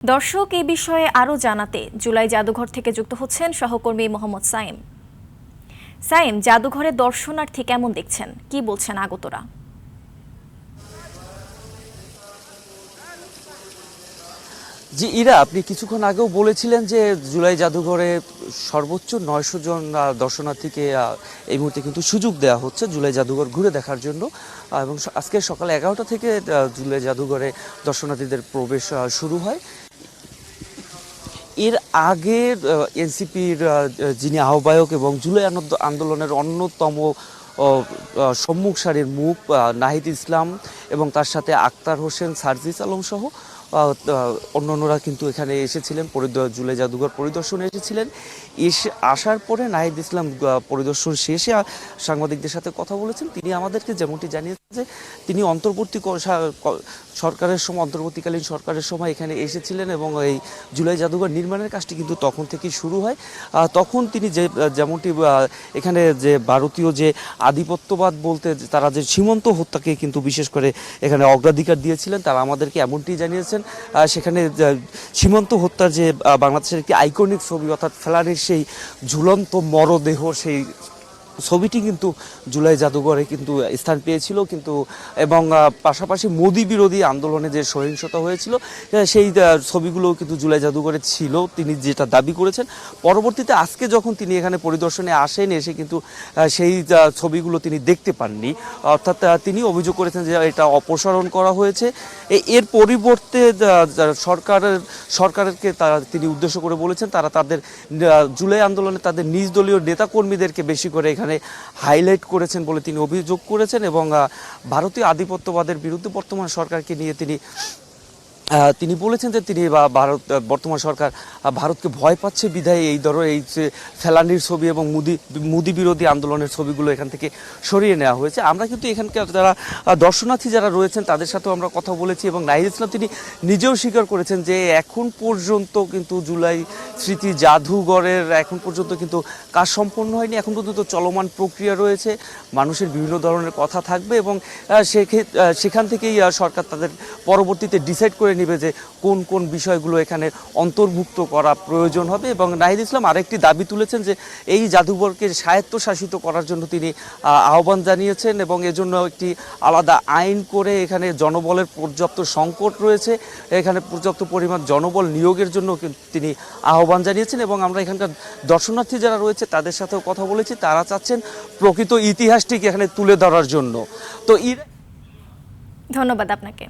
দর্শক এই বিষয়ে আরও জানাতে জুলাই জাদুঘর থেকে যুক্ত হচ্ছেন সহকর্মী মোহাম্মদ সাইম। সাইম, জাদুঘরে দর্শনার্থী কেমন দেখছেন, কি বলছেন আগতরা? জি ইরা, আপনি কিছুক্ষণ আগেও বলেছিলেন যে জুলাই জাদুঘরে সর্বোচ্চ ৯০০ জন দর্শনার্থীকে এই মুহূর্তে কিন্তু সুযোগ দেওয়া হচ্ছে জুলাই জাদুঘর ঘুরে দেখার জন্য। এবং আজকে সকাল ১১টা থেকে জুলাই জাদুঘরে দর্শনার্থীদের প্রবেশ শুরু হয়। এর আগে এনসিপির যিনি আহ্বায়ক এবং জুলাই আন্দোলনের অন্যতম সম্মুখ সারির মুখ নাহিদ ইসলাম এবং তার সাথে আক্তার হোসেন, সার্জিস আলম সহ অন্যান্যরা কিন্তু এখানে এসেছিলেন, জুলাই জাদুঘর পরিদর্শনে এসেছিলেন। আসার পরে নাহিদ ইসলাম পরিদর্শন শেষে সাংবাদিকদের সাথে কথা বলেছেন। তিনি আমাদেরকে যেমনটি জানিয়েছেন যে তিনি অন্তর্বর্তীকালীন সরকারের সময় এখানে এসেছিলেন এবং এই জুলাই জাদুঘর নির্মাণের কাজটি কিন্তু তখন থেকেই শুরু হয়। তখন তিনি যেমনটি এখানে যে ভারতীয় যে আধিপত্যবাদ বলতে তারা যে সীমান্ত হত্যাকে কিন্তু বিশেষ করে এখানে অগ্রাধিকার দিয়েছিলেন, তারা আমাদেরকে এমনটি জানিয়েছেন। সেখানে সীমান্ত হত্যার যে বাংলাদেশের একটি আইকনিক ছবি, অর্থাৎ ফেলানির সেই ঝুলন্ত মরদেহ, সেই ছবিটি কিন্তু জুলাই জাদুঘরে কিন্তু স্থান পেয়েছিল কিন্তু। এবং পাশাপাশি মোদি বিরোধী আন্দোলনে যে সহিংসতা হয়েছিল সেই ছবিগুলোও কিন্তু জুলাই জাদুঘরে ছিল, তিনি যেটা দাবি করেছেন। পরবর্তীতে আজকে যখন তিনি এখানে পরিদর্শনে আসেন, এসে কিন্তু সেই ছবিগুলো তিনি দেখতে পাননি। অর্থাৎ তিনি অভিযোগ করেছেন যে এটা অপসারণ করা হয়েছে। এর পরিবর্তে সরকারকে তিনি উদ্দেশ্য করে বলেছেন তারা তাদের জুলাই আন্দোলনে তাদের নিজ দলীয় নেতাকর্মীদেরকে বেশি করে এখানে হাইলাইট করেছেন বলে তিনি অভিযোগ করেছেন। এবং ভারতীয় আধিপত্যবাদের বিরুদ্ধে বর্তমান সরকারকে নিয়ে তিনি বলেছেন যে বর্তমান সরকার ভারতকে ভয় পাচ্ছে বিধায় এই যে ফেলানির ছবি এবং মোদি বিরোধী আন্দোলনের ছবিগুলো এখান থেকে সরিয়ে নেওয়া হয়েছে। আমরা কিন্তু এখানকার যারা দর্শনার্থী যারা রয়েছেন তাদের সাথেও আমরা কথা বলেছি এবং নাহিদ ইসলাম তিনি নিজেও স্বীকার করেছেন যে এখন পর্যন্ত কিন্তু জুলাই স্মৃতি জাদুঘরের এখন পর্যন্ত কিন্তু কাজ সম্পন্ন হয়নি, এখন পর্যন্ত চলমান প্রক্রিয়া রয়েছে, মানুষের বিভিন্ন ধরনের কথা থাকবে এবং সেখান থেকেই সরকার তাদের পরবর্তীতে ডিসাইড করে নিবে যে কোন কোন বিষয়গুলো এখানে অন্তর্ভুক্ত করা প্রয়োজন হবে। এবং নাহিদ ইসলাম আরেকটি দাবি তুলেছেন যে এই জাদুঘরকে স্বায়ত্তশাসিত করার জন্য তিনি আহ্বান জানিয়েছেন এবং এজন্য একটি আলাদা আইন করে এখানে জনবলের পর্যাপ্ত সংকট রয়েছে, এখানে পর্যাপ্ত পরিমাণ জনবল নিয়োগের জন্য তিনি আহ্বান জানিয়েছেন। এবং আমরা এখানকার দর্শনার্থী যারা রয়েছে তাদের সাথেও কথা বলেছি, তারা চাচ্ছেন প্রকৃত ইতিহাসটিকে এখানে তুলে ধরার জন্য। তো ধন্যবাদ আপনাকে।